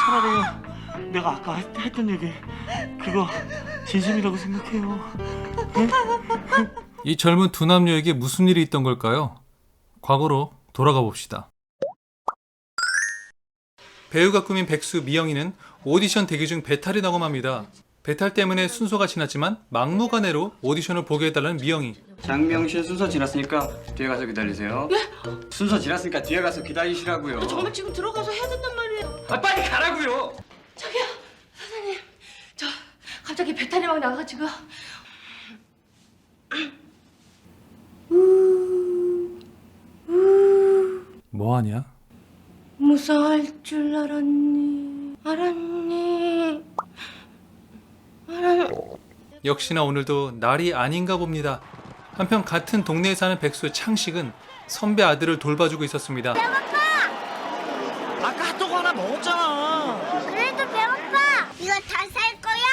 차라리 내가 아까 했던 얘기 그거 진심이라고 생각해요. 이 젊은 두 남녀에게 무슨 일이 있던 걸까요? 과거로 돌아가 봅시다. 배우가 꾸민 백수 미영이는 오디션 대기 중 배탈이 나고 맙니다. 배탈 때문에 순서가 지났지만 막무가내로 오디션을 보게 해달라는 미영이. 장명신 순서 지났으니까 뒤에 가서 기다리세요. 예? 순서 지났으니까 뒤에 가서 기다리시라고요. 저는 지금 들어가서 해야 된단 말이에요. 아, 빨리 가라고요. 저기요, 선생님. 저 갑자기 배탈이 막 나가지고. 뭐하냐? 무사할 줄 알았니? 알았니? 역시나 오늘도 날이 아닌가 봅니다. 한편 같은 동네에 사는 백수 창식은 선배 아들을 돌봐주고 있었습니다. 아까 핫도그 하나 먹었잖아. 그래도 배고파. 이거 다 살 거야?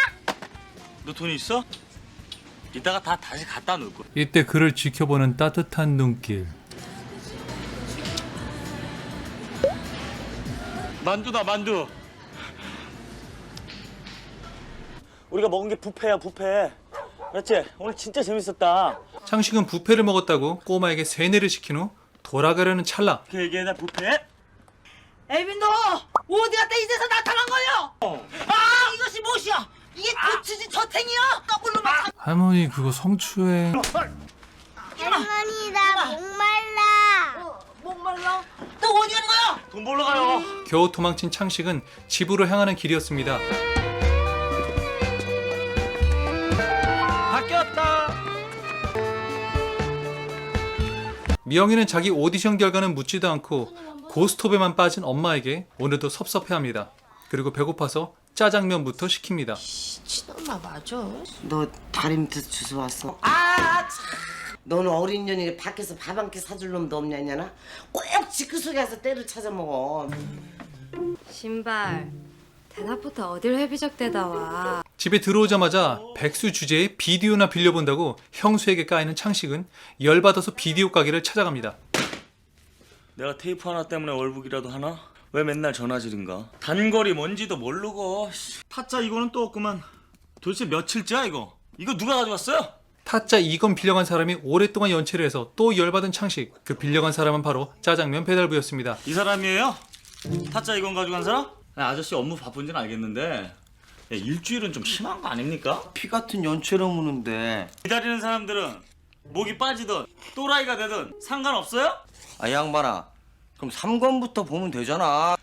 너 돈 있어? 이따가 다 다시 갖다 놓을 거야. 이때 그를 지켜보는 따뜻한 눈길. 만두다 만두. 우리가 먹은 게 뷔페야 뷔페. 그렇지? 오늘 진짜 재밌었다. 창식은 뷔페를 먹었다고 꼬마에게 세뇌를 시킨 후 돌아가려는 찰나 그 얘기해 나 뷔페? 에빈 너 어디 갔다 이제서 나타난 거요? 아 이것이 무엇이야? 이게 고추지 저탱이야? 더블로 막. 할머니 그거 성추행. 할머니 나 목말라. 목말라? 너 어디 가는 거야? 돈 벌러 가요. 겨우 도망친 창식은 집으로 향하는 길이었습니다. 바뀌었다. 미영이는 자기 오디션 결과는 묻지도 않고 고스톱에만 빠진 엄마에게 오늘도 섭섭해합니다. 그리고 배고파서 짜장면부터 시킵니다. 친엄마 맞아. 너 다리 밑에서 주워 왔어? 아 너는 어린 년이 밖에서 밥 한 끼 사줄 놈도 없냐냐나? 꼭 지그 속에 가서 때를 찾아 먹어. 신발 대낮부터 어딜 회비적대다 와. 집에 들어오자마자 백수 주제에 비디오나 빌려본다고 형수에게 까이는 창식은 열받아서 비디오 가게를 찾아갑니다. 내가 테이프 하나 때문에 월북이라도 하나? 왜 맨날 전화질인가? 단거리 뭔지도 모르고. 타짜 이거는 또 없구만. 도대체 며칠째야 이거? 이거 누가 가져갔어요? 타짜 2건 빌려간 사람이 오랫동안 연체를 해서 또 열받은 창식. 그 빌려간 사람은 바로 짜장면 배달부였습니다. 이 사람이에요? 타짜 이건 가져간 사람? 아저씨 업무 바쁜지는 알겠는데 일주일은 좀 심한 거 아닙니까? 피 같은 연체를 무는데. 기다리는 사람들은 목이 빠지든 또라이가 되든 상관없어요? 아, 양반아. 그럼 3권부터 보면 되잖아.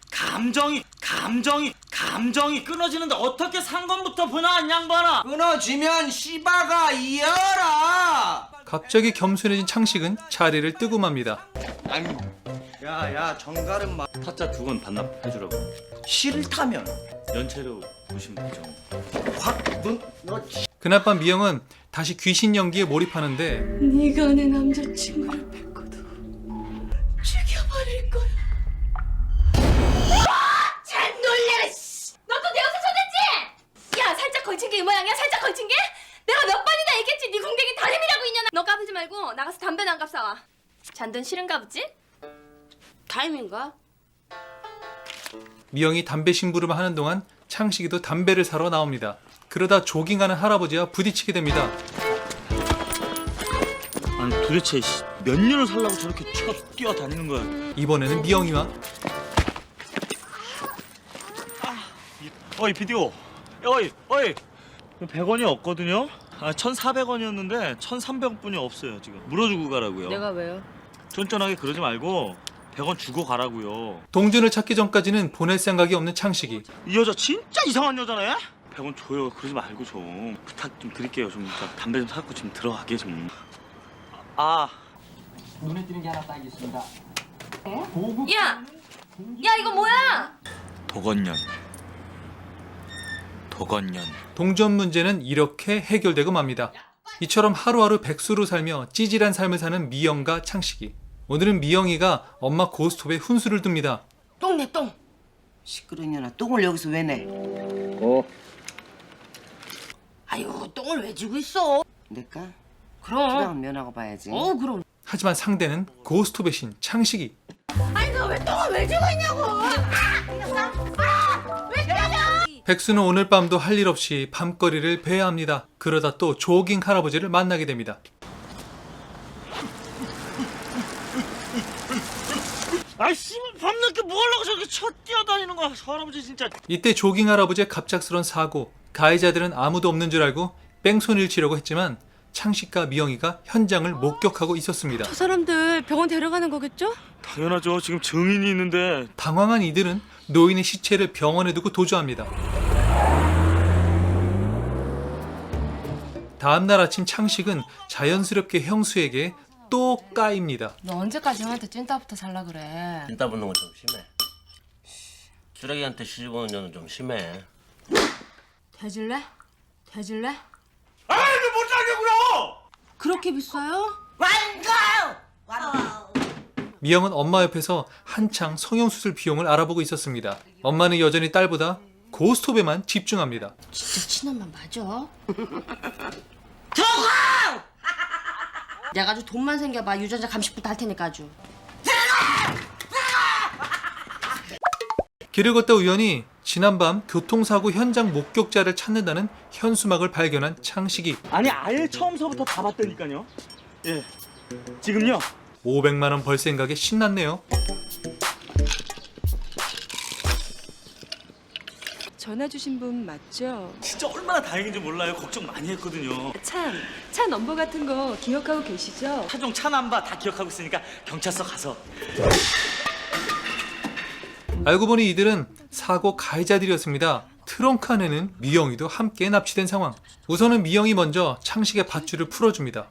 감정이 끊어지는데 어떻게 상관부터 보나 이 양반아. 끊어지면 씨바가 이어라. 갑자기 겸손해진 창식은 자리를 뜨고 맙니다. 야, 정갈은 마. 타짜 2건 반납해주라고. 싫다면 연체료 보시면 되죠. 너 그날 밤 미영은 다시 귀신 연기에 몰입하는데 네가 내 남자친구를 뺏고도 죽여버릴 거야. 잘 놀래라 씨. 너도 내 옷에 손댔지? 야 살짝 걸친 게 이 모양이야? 살짝 걸친 게? 내가 몇 번이나 얘기했지 네 궁뎅이 다림이라고 이년아. 너 까불지 말고 나가서 담배나 한 갑 사와. 잔돈 싫은가 보지? 타임인가? 미영이 담배 심부름을 하는 동안 창식이도 담배를 사러 나옵니다. 그러다 조깅하는 할아버지와 부딪히게 됩니다. 아니 도대체 몇 년을 살라고 저렇게 뛰어다니는 거야? 이번에는 미영이와 어이 비디오. 어이 100원이 없거든요. 1,400원이었는데 1,300원뿐이 없어요 지금. 물어주고 가라고요. 내가 왜요? 쫀쫀하게 그러지 말고 100원 주고 가라고요. 동전을 찾기 전까지는 보낼 생각이 없는 창식이. 이 여자 진짜 이상한 여자네. 100원 줘요. 그러지 말고 좀 부탁 좀 드릴게요. 좀 담배 좀 사갖고 좀 들어가게 좀. 아. 눈에 띄는 게 하나 딱 있습니다. 야! 야 이거 뭐야? 도건년. 동전 문제는 이렇게 해결되고 맙니다. 이처럼 하루하루 백수로 살며 찌질한 삶을 사는 미영과 창식이. 오늘은 미영이가 엄마 고스톱에 훈수를 둡니다. 똥내 똥. 시끄러운 년아, 똥을 여기서 왜 내? 아유 똥을 왜 쥐고 있어? 내까? 그럼. 필요하면 면하고 봐야지. 그럼. 하지만 상대는 고스톱의 신 창식이. 아니 너 왜 똥을 왜 주고 있냐고. 왜 때려. 백수는 오늘 밤도 할 일 없이 밤거리를 배야 합니다. 그러다 또 조깅 할아버지를 만나게 됩니다. 아이씨 밤늦게 뭐 하려고 저렇게 뛰어다니는 거야 할아버지 진짜. 이때 조깅 할아버지의 갑작스런 사고, 가해자들은 아무도 없는 줄 알고 뺑소니를 치려고 했지만 창식과 미영이가 현장을 목격하고 있었습니다. 저 사람들 병원 데려가는 거겠죠? 당연하죠. 지금 증인이 있는데. 당황한 이들은 노인의 시체를 병원에 두고 도주합니다. 다음날 아침 창식은 자연스럽게 형수에게 또 까입니다. 너 언제까지 형한테 찐따부터 살라 그래? 찐따 붙는 건 좀 심해. 쓰레기한테 시집 오는 년은 좀 심해. 대줄래? 대줄래? 아이 못 자겠구나. 그렇게 비싸요? 미영은 엄마 옆에서 한창 성형수술 비용을 알아보고 있었습니다. 엄마는 여전히 딸보다 고스톱에만 집중합니다. 진짜 친엄마 맞아? 내가 아주 돈만 생겨봐 유전자 감식부터 할 테니까 아주. 길을 걷다 우연히 지난밤 교통사고 현장 목격자를 찾는다는 현수막을 발견한 창식이 아니 아예 처음서부터 다 봤다니까요. 예. 지금요. 500만 원 벌 생각에 신났네요. 전화 주신 분 맞죠? 진짜 얼마나 다행인지 몰라요. 걱정 많이 했거든요. 차 넘버 같은 거 기억하고 계시죠? 차종 차 남바 다 기억하고 있으니까 경찰서 가서. 알고 보니 이들은 사고 가해자들이었습니다. 트렁크 안에는 미영이도 함께 납치된 상황. 우선은 미영이 먼저 창식의 밧줄을 풀어줍니다.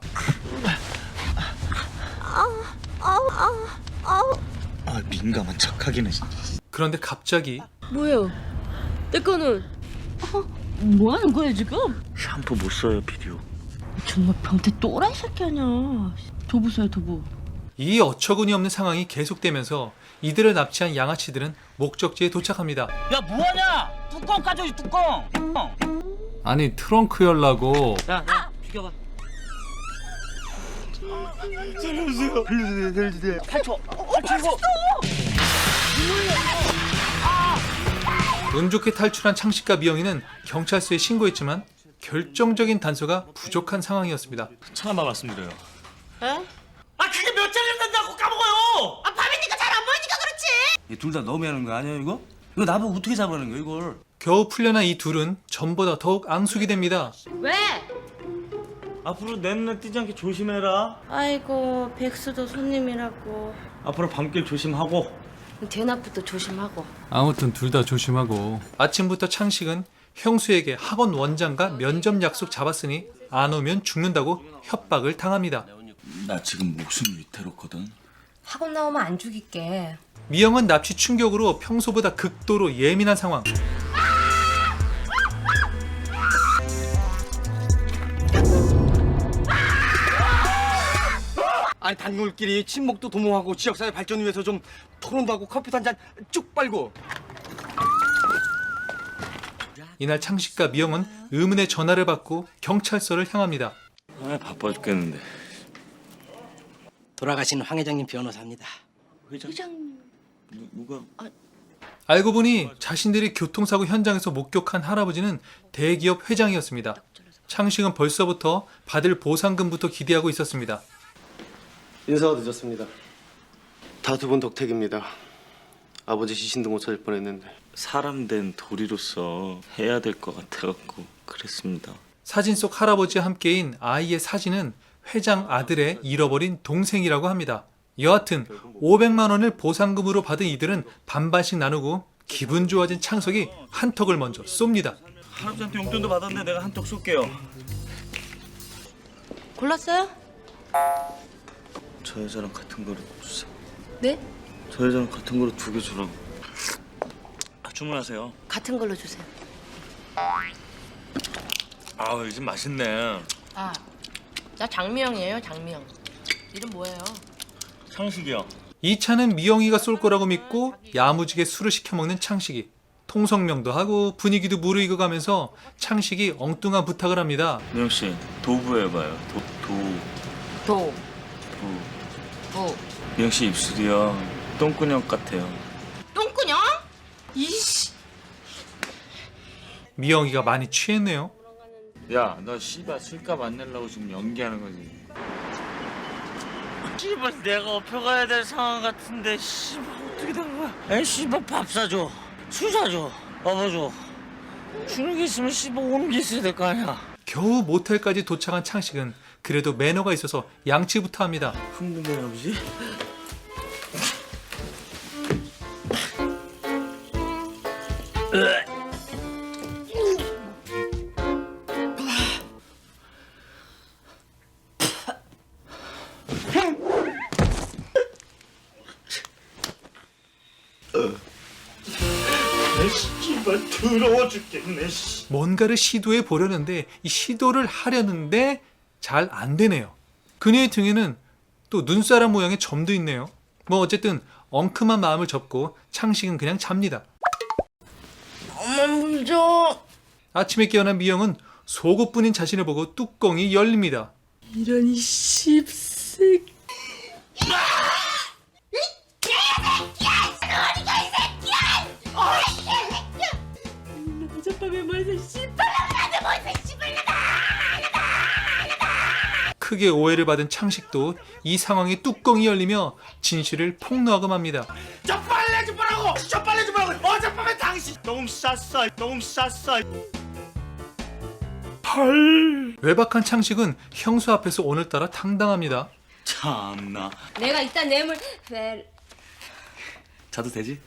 아 민감한 척하기는. 그런데 갑자기 뭐요? 내 거는 뭐 하는 거야 지금? 샴푸 못 써요 비디오. 정말 변태 또라이 새끼 아니야. 도부서요 도부. 이 어처구니 없는 상황이 계속되면서 이들을 납치한 양아치들은 목적지에 도착합니다. 야 뭐하냐? 뚜껑 까줘야지 뚜껑. 아니 트렁크 열라고. 야 비켜봐. 살려주세요. 살려주세요. 8초. 8초. 운 좋게 탈출한 창식과 미영이는 경찰서에 신고했지만 결정적인 단서가 부족한 상황이었습니다. 차 남바 말씀드려요. 에? 아 그게 몇 장이 된다고 까먹어요. 아 밤이니까 잘 안 보이니까 그렇지. 둘 다 너무 하는 거 아니야 이거? 이거 나보고 어떻게 잡으라는 거야 이걸? 겨우 풀려난 이 둘은 전보다 더욱 앙숙이 됩니다. 왜? 앞으로 내 눈에 띄지 않게 조심해라. 아이고 백수도 손님이라고. 앞으로 밤길 조심하고. 대낮부터 조심하고. 아무튼 둘 다 조심하고. 아침부터 창식은 형수에게 학원 원장과 면접 약속 잡았으니 안 오면 죽는다고 협박을 당합니다. 나 지금 목숨 위태롭거든. 학원 나오면 안 죽일게. 미영은 납치 충격으로 평소보다 극도로 예민한 상황. 아니 단골끼리 친목도 도모하고 지역사회 발전을 위해서 좀 토론도 하고 커피도 한 잔 쭉 빨고. 이날 창식과 미영은 의문의 전화를 받고 경찰서를 향합니다. 아 바빠 죽겠는데. 돌아가신 황 회장님 변호사입니다. 회장. 누가? 알고 보니 자신들이 교통사고 현장에서 목격한 할아버지는 대기업 회장이었습니다. 창식은 벌써부터 받을 보상금부터 기대하고 있었습니다. 인사가 늦었습니다. 다 두 분 덕택입니다. 아버지 시신도 못 찾을 뻔했는데. 사람 된 도리로서 해야 될 것 같아갖고 그랬습니다. 사진 속 할아버지와 함께인 아이의 사진은 회장 아들의 잃어버린 동생이라고 합니다. 여하튼 500만 원을 보상금으로 받은 이들은 반반씩 나누고 기분 좋아진 창석이 한턱을 먼저 쏩니다. 할아버지한테 용돈도 받았는데 내가 한턱 쏠게요. 골랐어요? 저 여자랑 같은 거로 주세요. 네? 저 여자랑 같은 거로 2개 주라고. 주문하세요. 같은 걸로 주세요. 아우 이 집 맛있네. 아, 나 장미영이에요 장미영. 이름 뭐예요? 창식이요. 이 차는 미영이가 쏠 거라고 믿고 야무지게 술을 시켜 먹는 창식이. 통성명도 하고 분위기도 무르익어가면서 창식이 엉뚱한 부탁을 합니다. 미영 씨 도부 해봐요. 도. 뭐 미영 씨 입술이요 똥꾸녕 같아요. 똥꾸녕? 이씨. 미영이가 많이 취했네요. 야, 너 씨발 술값 안 내려고 지금 연기하는 거지. 씨발 내가 업혀가야 될 상황 같은데 씨발 어떻게 된 거야? 에 씨발 밥 사줘, 술 사줘, 업어줘. 주는 게 있으면 씨발 오는 게 있어야 될 거 아니야. 겨우 모텔까지 도착한 창식은 그래도 매너가 있어서 양치부터 합니다. 흥분되나 보지? 씨발 더러워 죽겠네. 뭔가를 시도해 보려는데 이 시도를 하려는데 잘 안 되네요. 그녀의 등에는 또 눈사람 모양의 점도 있네요. 뭐 어쨌든 엉큼한 마음을 접고 창식은 그냥 잡니다. 엄마 물 줘. 아침에 깨어난 미영은 속옷뿐인 자신을 보고 뚜껑이 열립니다. 이런 이 씹새끼. 어젯밤에 뭐해서 크게 오해를 받은 창식도 이 상황에 뚜껑이 열리며 진실을 폭로하고 맙니다. 저 빨래 좀 보라고! 저 빨래 좀 보라고! 어젯밤에 당신 똥 쌌어! 똥 쌌어! 헐! 외박한 창식은 형수 앞에서 오늘따라 당당합니다. 참나. 내가 이딴 뇌물 자도 되지?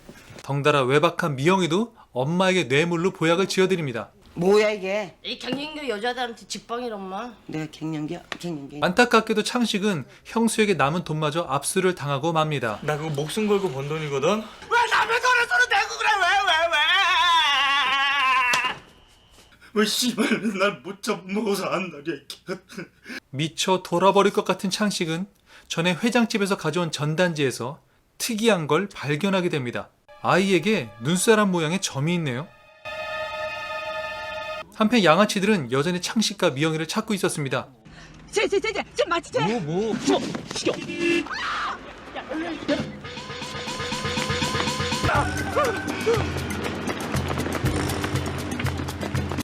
덩달아 외박한 미영이도 엄마에게 뇌물로 보약을 지어드립니다. 뭐야 이게? 이 갱년기 여자들한테 직방이란 엄마. 내가 갱년기야? 갱년기. 안타깝게도 창식은 형수에게 남은 돈마저 압수를 당하고 맙니다. 나 그거 목숨 걸고 번 돈이거든? 왜 남의 돈을 손을 대고 그래? 왜 씨발 날 못 잡먹어서 안달이야. 미쳐 돌아버릴 것 같은 창식은 전에 회장집에서 가져온 전단지에서 특이한 걸 발견하게 됩니다. 아이에게 눈사람 모양의 점이 있네요. 한편 양아치들은 여전히 창식과 미영이를 찾고 있었습니다. 좀 맞추자.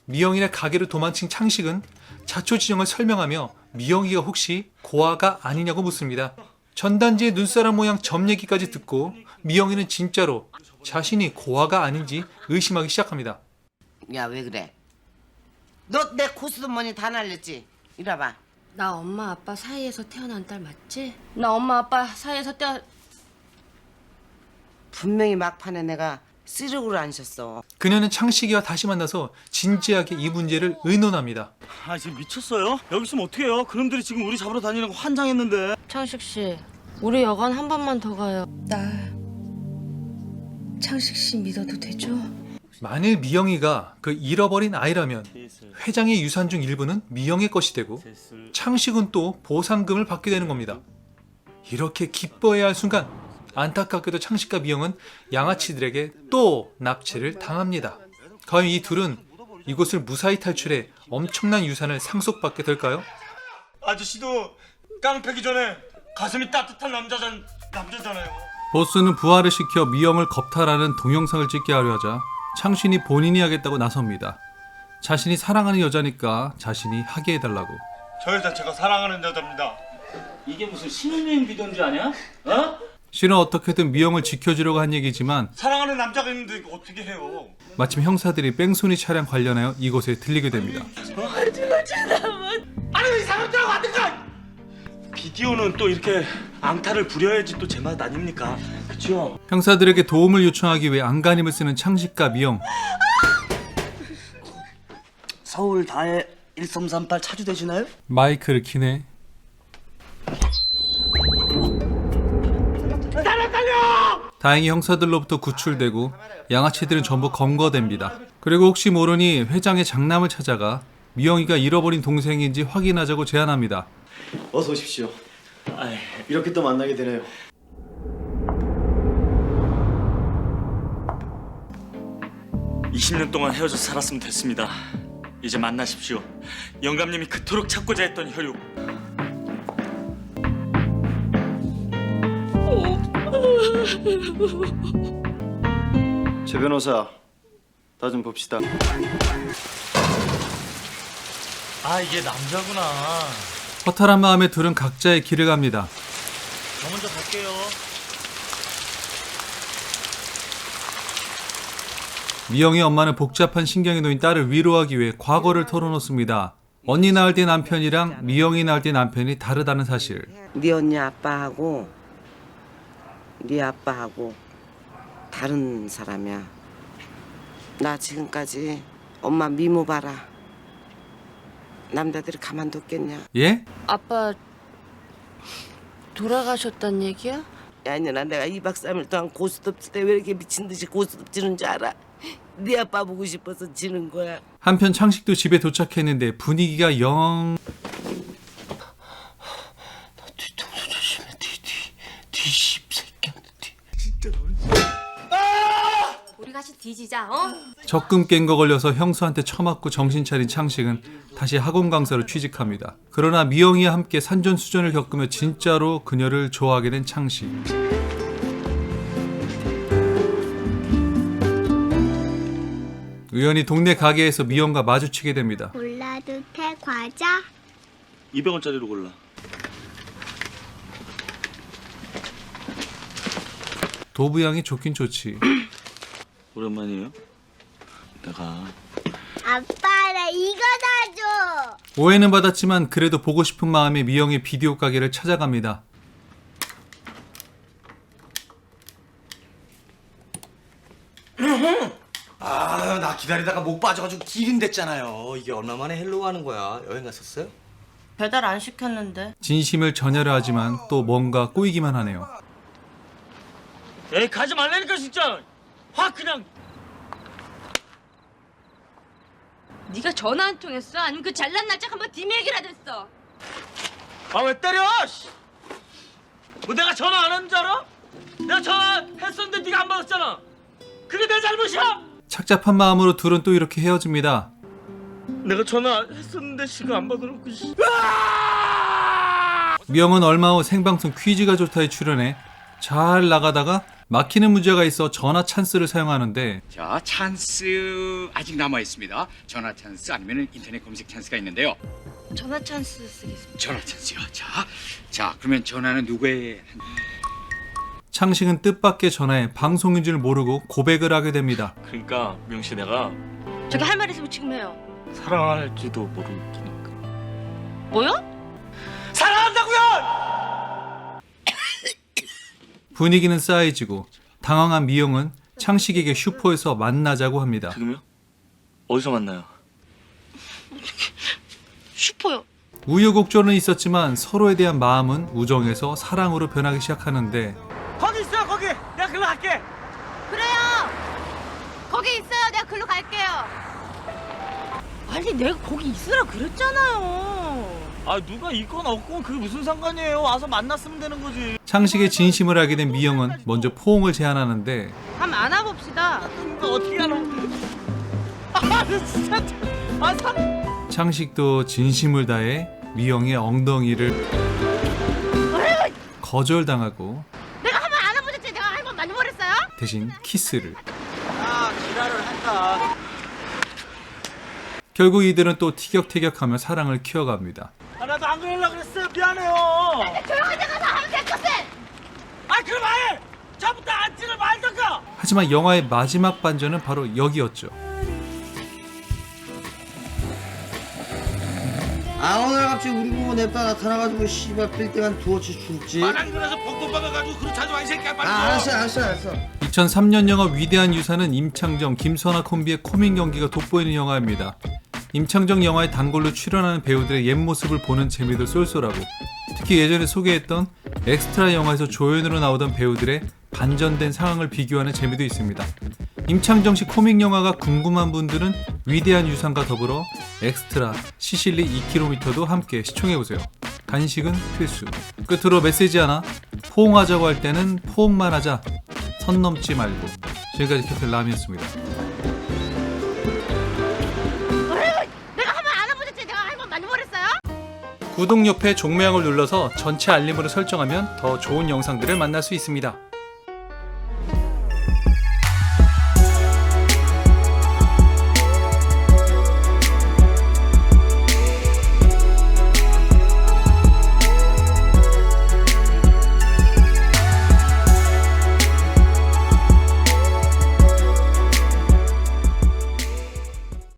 미영이네 가게로 도망친 창식은 자초지종을 설명하며 미영이가 혹시 고아가 아니냐고 묻습니다. 전단지의 눈사람 모양 점 얘기까지 듣고 미영이는 진짜로 자신이 고아가 아닌지 의심하기 시작합니다. 야 왜 그래? 너 내 고스톱머니 다 날렸지? 이리 와봐. 나 엄마 아빠 사이에서 태어난 딸 맞지? 나 엄마 아빠 사이에서 분명히 막판에 내가 쓰레기로 앉혔어. 그녀는 창식이와 다시 만나서 진지하게 이 문제를 의논합니다. 아 지금 미쳤어요? 여기 있으면 어떡해요? 그놈들이 지금 우리 잡으러 다니는 거 환장했는데. 창식 씨, 우리 여관 한 번만 더 가요. 나 창식 씨 믿어도 되죠? 만일 미영이가 그 잃어버린 아이라면 회장의 유산 중 일부는 미영의 것이 되고 창식은 또 보상금을 받게 되는 겁니다. 이렇게 기뻐해야 할 순간 안타깝게도 창식과 미영은 양아치들에게 또 납치를 당합니다. 과연 이 둘은 이곳을 무사히 탈출해 엄청난 유산을 상속받게 될까요? 아저씨도 깡 패기 전에 가슴이 따뜻한 남자잖아요. 보스는 부하를 시켜 미영을 겁탈하는 동영상을 찍게 하려 하자 창신이 본인이 하겠다고 나섭니다. 자신이 사랑하는 여자니까 자신이 하게 해달라고. 저 여자 제가 사랑하는 여자입니다. 이게 무슨 신혼여행 비던지 아니야? 어? 실은 어떻게든 미영을 지켜주려고 한 얘기지만 사랑하는 남자가 있는데 이거 어떻게 해요? 마침 형사들이 뺑소니 차량 관련하여 이곳에 들리게 됩니다. 아니 이 사람들하고 안 될까? 비디오는 또 이렇게 앙탈을 부려야지 또 제맛 아닙니까? 그쵸? 형사들에게 도움을 요청하기 위해 안간힘을 쓰는 창식과 미영. 서울 다해 1338 차주되시나요? 마이크를 키네. 다행히 형사들로부터 구출되고 양아치들은 전부 검거됩니다. 그리고 혹시 모르니 회장의 장남을 찾아가 미영이가 잃어버린 동생인지 확인하자고 제안합니다. 어서 오십시오. 이렇게 또 만나게 되네요. (20년) 동안 헤어져 살았으면 됐습니다. 이제 만나십시오. 영감님이 그토록 찾고자 했던 혈육. 제 변호사 나 좀 봅시다. 아 이게 남자구나. 허탈한 마음에 둘은 각자의 길을 갑니다. 저 먼저 갈게요. 미영의 엄마는 복잡한 신경이 놓인 딸을 위로하기 위해 과거를 털어놓습니다. 언니 낳을 때 남편이랑 미영이 낳을 때 남편이 다르다는 사실. 네 언니 아빠하고 네 아빠하고 다른 사람이야. 나 지금까지 엄마 미모 봐라. 남자들이 가만뒀겠냐? 예? 아빠 돌아가셨단 얘기야? 야 이년아, 내가 2박 3일 동안 고스톱 칠 때 왜 이렇게 미친 듯이 고스톱 치는 줄 알아? 네 아빠 보고 싶어서 치는 거야. 한편 창식도 집에 도착했는데 분위기가 영... 뒤통수 조심해. 뒤집새끼야. 우리 같이 뒤지자. 어? 적금 깬 거 걸려서 형수한테 처맞고 정신 차린 창식은 다시 학원 강사로 취직합니다. 그러나 미영이와 함께 산전수전을 겪으며 진짜로 그녀를 좋아하게 된 창식. 우연히 동네 가게에서 미영과 마주치게 됩니다. 골라도 돼 과자? 200원짜리로 골라. 도부양이 좋긴 좋지. 오랜만이에요. 내가 아빠 나 이거 사줘. 오해는 받았지만 그래도 보고 싶은 마음에 미영의 비디오 가게를 찾아갑니다. 아, 나 기다리다가 목 빠져가지고 기린댔잖아요. 이게 얼마만에 헬로우 하는 거야? 여행 갔었어요? 배달 안 시켰는데. 진심을 전하려 하지만 또 뭔가 꼬이기만 하네요. 에이 가지 말라니까 진짜. 확 그냥. 네가 전화 한 통 했어? 아니면 그 잘난 날짜 한번 뒷 얘기라도 했어? 아 왜 때려? 씨. 뭐 내가 전화 안 하는 줄 알아? 내가 전화했었는데 네가 안 받았잖아. 그게 내 잘못이야? 착잡한 마음으로 둘은 또 이렇게 헤어집니다. 내가 전화했었는데 씨가 안 받아놓고 씨. 미영은 얼마 후 생방송 퀴즈가 좋다에 출연해 잘 나가다가 막히는 문제가 있어 전화 찬스를 사용하는데 자, 찬스 아직 남아 있습니다. 전화 찬스 아니면 인터넷 검색 찬스가 있는데요. 전화 찬스 쓰겠습니다. 전화 찬스요. 자, 그러면 전화는 누구의? 창식은 뜻밖의 전화에 방송인 줄 모르고 고백을 하게 됩니다. 그러니까 명씨 내가 저기 할 말 있으면 지금 해요. 사랑할지도 모르니까. 뭐요? 사랑한다고요! 분위기는 싸해지고 당황한 미영은 창식에게 슈퍼에서 만나자고 합니다. 지금요? 어디서 만나요? 슈퍼요. 우여곡절은 있었지만 서로에 대한 마음은 우정에서 사랑으로 변하기 시작하는데 거기 있어요 거기. 내가 글로 갈게. 그래요. 거기 있어요. 내가 글로 갈게요. 아니 내가 거기 있으라 그랬잖아요. 아 누가 있건 없건 그게 무슨 상관이에요. 와서 만났으면 되는 거지. 창식의 진심을 알게 된 미영은 먼저 포옹을 제안하는데 한번 안아봅시다. 어떻게 하노? 아 진짜. 아 참. 창식도 진심을 다해 미영의 엉덩이를 거절당하고 내가 한번 안아보셨지. 내가 한번 만져버렸어요? 대신 키스를. 아 지랄을 한다. 결국 이들은 또 티격태격하며 사랑을 키워갑니다. 아 나도 안 그러려고 그랬어요. 미안해요. 조용한 데 가서 하면 될 것은. 아 그럼 아예 처음부터 앉지를 말던가. 하지만 영화의 마지막 반전은 바로 여기였죠. 아, 오늘 갑자기 우리 부부 냅다 나타나가지고 씨발 빌딩한 두어치 죽지. 마당이 그래서 복돈 박아가지고 그렇게 하지 마 이 새끼야 빨리. 알았어. 2003년 영화 위대한 유산은 임창정, 김선아 콤비의 코믹 연기가 돋보이는 영화입니다. 임창정 영화에 단골로 출연하는 배우들의 옛 모습을 보는 재미도 쏠쏠하고 특히 예전에 소개했던 엑스트라 영화에서 조연으로 나오던 배우들의 반전된 상황을 비교하는 재미도 있습니다. 임창정식 코믹 영화가 궁금한 분들은 위대한 유산과 더불어 엑스트라, 시실리 2km도 함께 시청해보세요. 간식은 필수. 끝으로 메시지 하나. 포옹하자고 할 때는 포옹만 하자. 선 넘지 말고. 지금까지 캡틴 람이었습니다. 내가 한번 안아보셨지. 내가 한번 만져버렸어요? 구독 옆에 종모양을 눌러서 전체 알림으로 설정하면 더 좋은 영상들을 만날 수 있습니다.